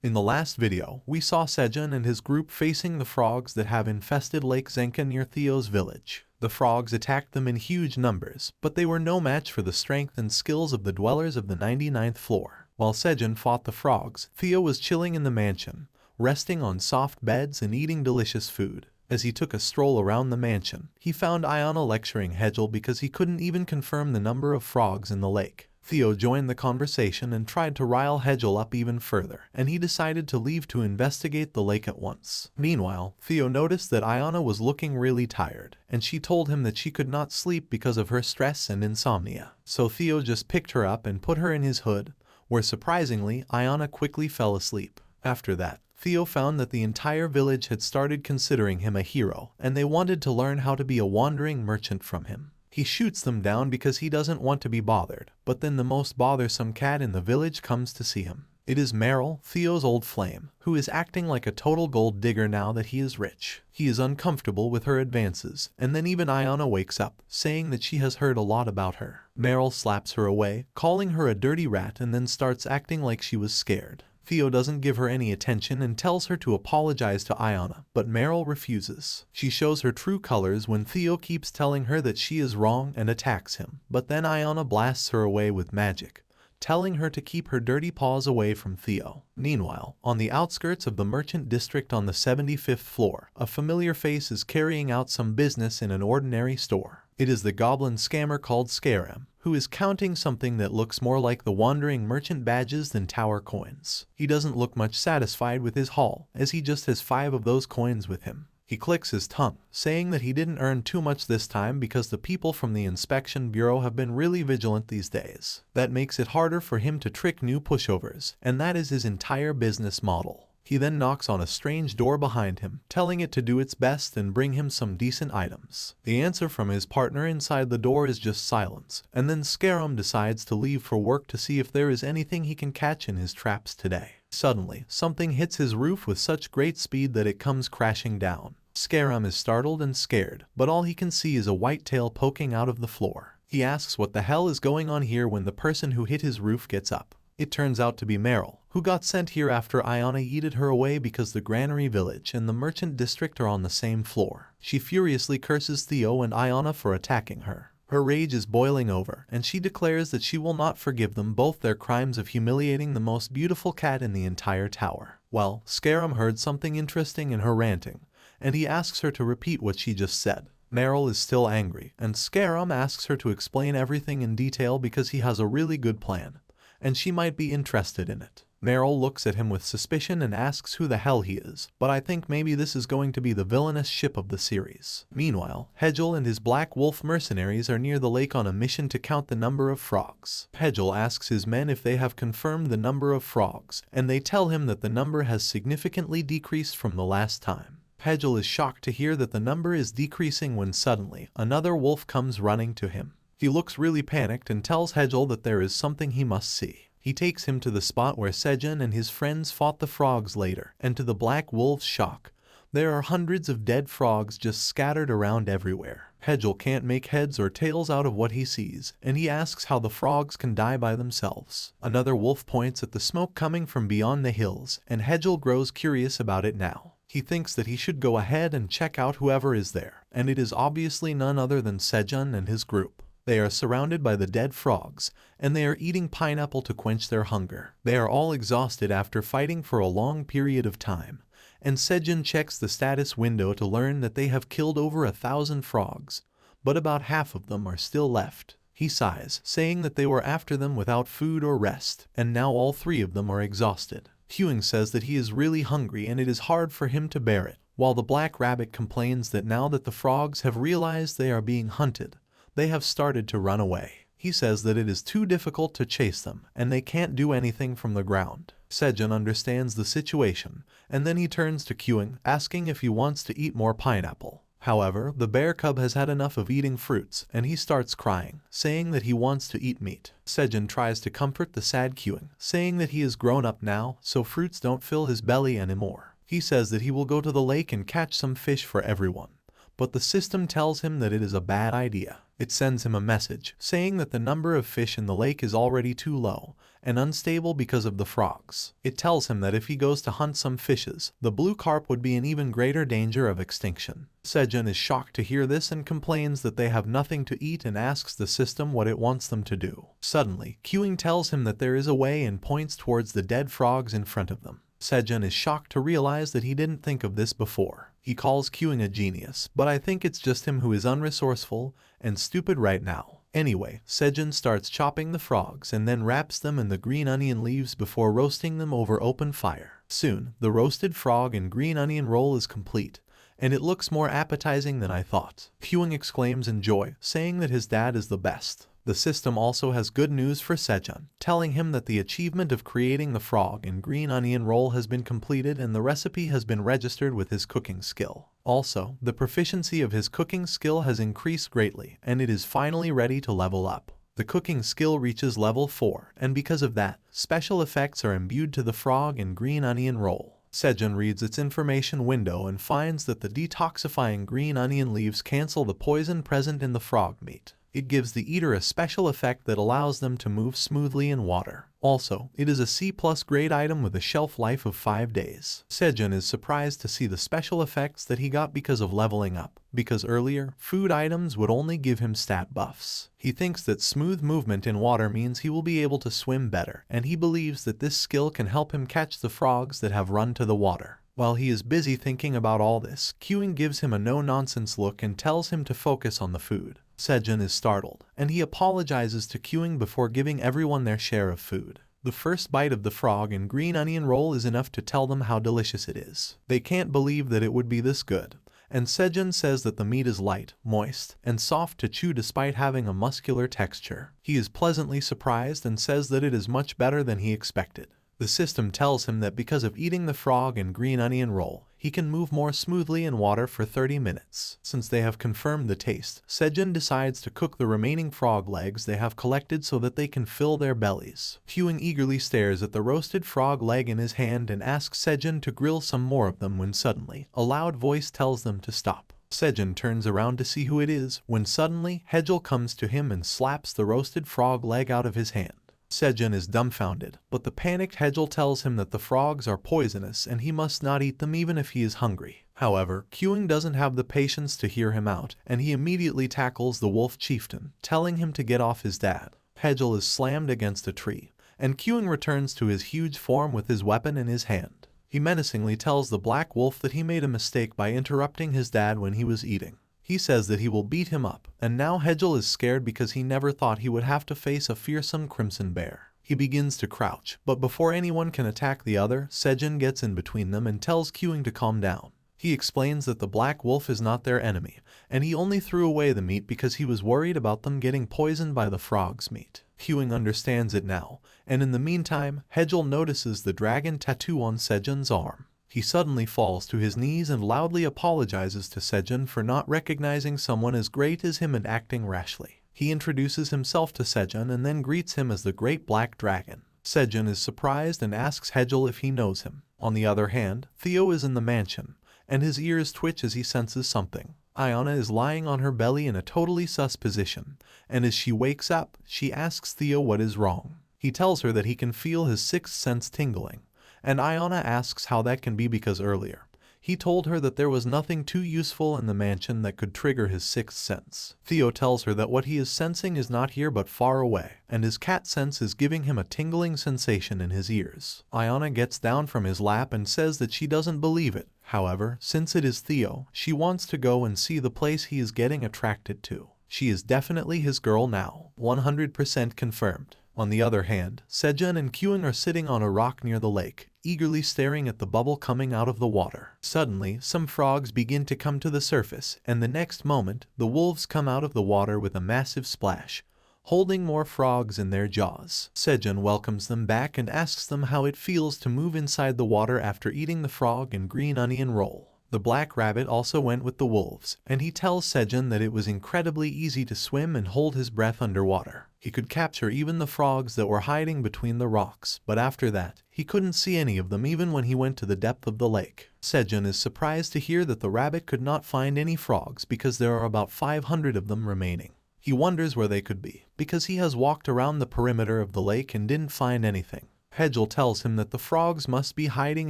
In the last video, we saw Sejun and his group facing the frogs that have infested Lake Zenka near Theo's village. The frogs attacked them in huge numbers, but they were no match for the strength and skills of the dwellers of the 99th floor. While Sejun fought the frogs, Theo was chilling in the mansion, resting on soft beds and eating delicious food. As he took a stroll around the mansion, he found Ayana lecturing Hegel because he couldn't even confirm the number of frogs in the lake. Theo joined the conversation and tried to rile Hegel up even further, and he decided to leave to investigate the lake at once. Meanwhile, Theo noticed that Ayana was looking really tired, and she told him that she could not sleep because of her stress and insomnia. So Theo just picked her up and put her in his hood, where surprisingly, Ayana quickly fell asleep. After that, Theo found that the entire village had started considering him a hero, and they wanted to learn how to be a wandering merchant from him. He shoots them down because he doesn't want to be bothered, but then the most bothersome cat in the village comes to see him. It is Meryl, Theo's old flame, who is acting like a total gold digger now that he is rich. He is uncomfortable with her advances, and then even Ayana wakes up, saying that she has heard a lot about her. Meryl slaps her away, calling her a dirty rat, and then starts acting like she was scared. Theo doesn't give her any attention and tells her to apologize to Ayana, but Meryl refuses. She shows her true colors when Theo keeps telling her that she is wrong and attacks him, but then Ayana blasts her away with magic, telling her to keep her dirty paws away from Theo. Meanwhile, on the outskirts of the merchant district on the 75th floor, a familiar face is carrying out some business in an ordinary store. It is the goblin scammer called Scaram, who is counting something that looks more like the wandering merchant badges than tower coins. He doesn't look much satisfied with his haul, as he just has 5 of those coins with him. He clicks his tongue, saying that he didn't earn too much this time because the people from the inspection bureau have been really vigilant these days. That makes it harder for him to trick new pushovers, and that is his entire business model. He then knocks on a strange door behind him, telling it to do its best and bring him some decent items. The answer from his partner inside the door is just silence, and then Scaram decides to leave for work to see if there is anything he can catch in his traps today. Suddenly, something hits his roof with such great speed that it comes crashing down. Scaram is startled and scared, but all he can see is a white tail poking out of the floor. He asks what the hell is going on here when the person who hit his roof gets up. It turns out to be Meryl, who got sent here after Ayana yeeted her away because the granary village and the merchant district are on the same floor. She furiously curses Theo and Ayana for attacking her. Her rage is boiling over, and she declares that she will not forgive them both their crimes of humiliating the most beautiful cat in the entire tower. Well, Scaram heard something interesting in her ranting, and he asks her to repeat what she just said. Meryl is still angry, and Scaram asks her to explain everything in detail because he has a really good plan, and she might be interested in it. Meryl looks at him with suspicion and asks who the hell he is, but I think maybe this is going to be the villainous ship of the series. Meanwhile, Hegel and his Black Wolf mercenaries are near the lake on a mission to count the number of frogs. Hegel asks his men if they have confirmed the number of frogs, and they tell him that the number has significantly decreased from the last time. Hegel is shocked to hear that the number is decreasing when suddenly, another wolf comes running to him. He looks really panicked and tells Hegel that there is something he must see. He takes him to the spot where Sejun and his friends fought the frogs later, and to the Black Wolf's shock, there are hundreds of dead frogs just scattered around everywhere. Hegel can't make heads or tails out of what he sees, and he asks how the frogs can die by themselves. Another wolf points at the smoke coming from beyond the hills, and Hegel grows curious about it now. He thinks that he should go ahead and check out whoever is there, and it is obviously none other than Sejun and his group. They are surrounded by the dead frogs, and they are eating pineapple to quench their hunger. They are all exhausted after fighting for a long period of time, and Sejun checks the status window to learn that they have killed over 1,000 frogs, but about half of them are still left. He sighs, saying that they were after them without food or rest, and now all 3 of them are exhausted. Hewing says that he is really hungry and it is hard for him to bear it, while the Black Rabbit complains that now that the frogs have realized they are being hunted, they have started to run away. He says that it is too difficult to chase them, and they can't do anything from the ground. Sejun understands the situation, and then he turns to Queuing, asking if he wants to eat more pineapple. However, the bear cub has had enough of eating fruits, and he starts crying, saying that he wants to eat meat. Sejun tries to comfort the sad Queuing, saying that he is grown up now, so fruits don't fill his belly anymore. He says that he will go to the lake and catch some fish for everyone, but the system tells him that it is a bad idea. It sends him a message saying that the number of fish in the lake is already too low and unstable because of the frogs. It tells him that if he goes to hunt some fishes, the blue carp would be in even greater danger of extinction. Sejun is shocked to hear this and complains that they have nothing to eat and asks the system what it wants them to do. Suddenly, Kyung tells him that there is a way and points towards the dead frogs in front of them. Sejun is shocked to realize that he didn't think of this before. He calls Kyung a genius, but I think it's just him who is unresourceful and stupid right now. Anyway, Sejun starts chopping the frogs and then wraps them in the green onion leaves before roasting them over open fire. Soon, the roasted frog and green onion roll is complete, and it looks more appetizing than I thought. Kyung exclaims in joy, saying that his dad is the best. The system also has good news for Sejun, telling him that the achievement of creating the frog and green onion roll has been completed and the recipe has been registered with his cooking skill. Also, the proficiency of his cooking skill has increased greatly and it is finally ready to level up. The cooking skill reaches level 4, and because of that, special effects are imbued to the frog and green onion roll. Sejun reads its information window and finds that the detoxifying green onion leaves cancel the poison present in the frog meat. It gives the eater a special effect that allows them to move smoothly in water. Also, it is a C+ grade item with a shelf life of 5 days. Sejun is surprised to see the special effects that he got because of leveling up, because earlier, food items would only give him stat buffs. He thinks that smooth movement in water means he will be able to swim better, and he believes that this skill can help him catch the frogs that have run to the water. While he is busy thinking about all this, Kyung gives him a no-nonsense look and tells him to focus on the food. Sejun is startled, and he apologizes to Kyung before giving everyone their share of food. The first bite of the frog and green onion roll is enough to tell them how delicious it is. They can't believe that it would be this good, and Sejun says that the meat is light, moist, and soft to chew despite having a muscular texture. He is pleasantly surprised and says that it is much better than he expected. The system tells him that because of eating the frog and green onion roll, he can move more smoothly in water for 30 minutes. Since they have confirmed the taste, Sejun decides to cook the remaining frog legs they have collected so that they can fill their bellies. Kyung eagerly stares at the roasted frog leg in his hand and asks Sejun to grill some more of them when suddenly, a loud voice tells them to stop. Sejun turns around to see who it is, when suddenly, Hejul comes to him and slaps the roasted frog leg out of his hand. Sejun is dumbfounded, but the panicked Hejul tells him that the frogs are poisonous and he must not eat them even if he is hungry. However, Kyung doesn't have the patience to hear him out, and he immediately tackles the wolf chieftain, telling him to get off his dad. Hejul is slammed against a tree, and Kyung returns to his huge form with his weapon in his hand. He menacingly tells the black wolf that he made a mistake by interrupting his dad when he was eating. He says that he will beat him up, and now Hejul is scared because he never thought he would have to face a fearsome crimson bear. He begins to crouch, but before anyone can attack the other, Sejun gets in between them and tells Kyung to calm down. He explains that the black wolf is not their enemy, and he only threw away the meat because he was worried about them getting poisoned by the frog's meat. Kyung understands it now, and in the meantime, Hejul notices the dragon tattoo on Sejun's arm. He suddenly falls to his knees and loudly apologizes to Sejun for not recognizing someone as great as him and acting rashly. He introduces himself to Sejun and then greets him as the Great Black Dragon. Sejun is surprised and asks Hejul if he knows him. On the other hand, Theo is in the mansion, and his ears twitch as he senses something. Iona is lying on her belly in a totally sus position, and as she wakes up, she asks Theo what is wrong. He tells her that he can feel his sixth sense tingling, and Iona asks how that can be because earlier, he told her that there was nothing too useful in the mansion that could trigger his sixth sense. Theo tells her that what he is sensing is not here but far away, and his cat sense is giving him a tingling sensation in his ears. Iona gets down from his lap and says that she doesn't believe it. However, since it is Theo, she wants to go and see the place he is getting attracted to. She is definitely his girl now, 100% confirmed. On the other hand, Sejun and Kyung are sitting on a rock near the lake, eagerly staring at the bubble coming out of the water. Suddenly, some frogs begin to come to the surface, and the next moment, the wolves come out of the water with a massive splash, holding more frogs in their jaws. Sejun welcomes them back and asks them how it feels to move inside the water after eating the frog and green onion roll. The black rabbit also went with the wolves, and he tells Sejun that it was incredibly easy to swim and hold his breath underwater. He could capture even the frogs that were hiding between the rocks, but after that, he couldn't see any of them even when he went to the depth of the lake. Sejun is surprised to hear that the rabbit could not find any frogs because there are about 500 of them remaining. He wonders where they could be, because he has walked around the perimeter of the lake and didn't find anything. Hegel tells him that the frogs must be hiding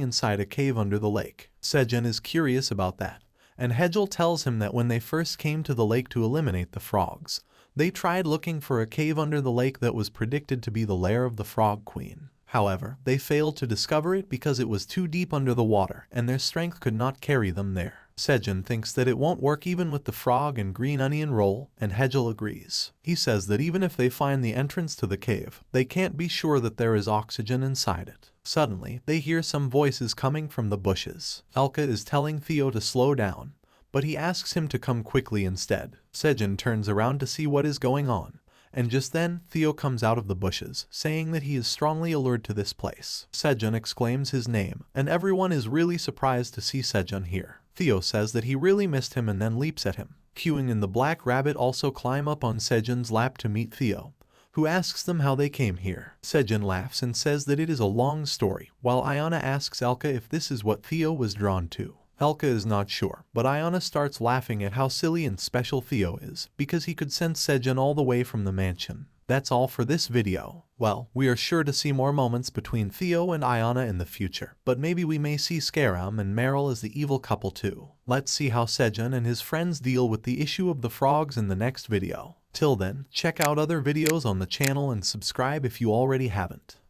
inside a cave under the lake. Sejun is curious about that, and Hegel tells him that when they first came to the lake to eliminate the frogs, they tried looking for a cave under the lake that was predicted to be the lair of the Frog Queen. However, they failed to discover it because it was too deep under the water and their strength could not carry them there. Sejun thinks that it won't work even with the frog and green onion roll, and Hegel agrees. He says that even if they find the entrance to the cave, they can't be sure that there is oxygen inside it. Suddenly, they hear some voices coming from the bushes. Elka is telling Theo to slow down, but he asks him to come quickly instead. Sejun turns around to see what is going on, and just then Theo comes out of the bushes, saying that he is strongly allured to this place. Sejun exclaims his name, and everyone is really surprised to see Sejun here. Theo says that he really missed him and then leaps at him. Queuing and the black rabbit also climb up on Sejun's lap to meet Theo, who asks them how they came here. Sejun laughs and says that it is a long story, while Ayana asks Elka if this is what Theo was drawn to. Elka is not sure, but Ayana starts laughing at how silly and special Theo is, because he could sense Sejun all the way from the mansion. That's all for this video. Well, we are sure to see more moments between Theo and Ayana in the future, but maybe we may see Skaram and Meryl as the evil couple too. Let's see how Sejun and his friends deal with the issue of the frogs in the next video. Till then, check out other videos on the channel and subscribe if you already haven't.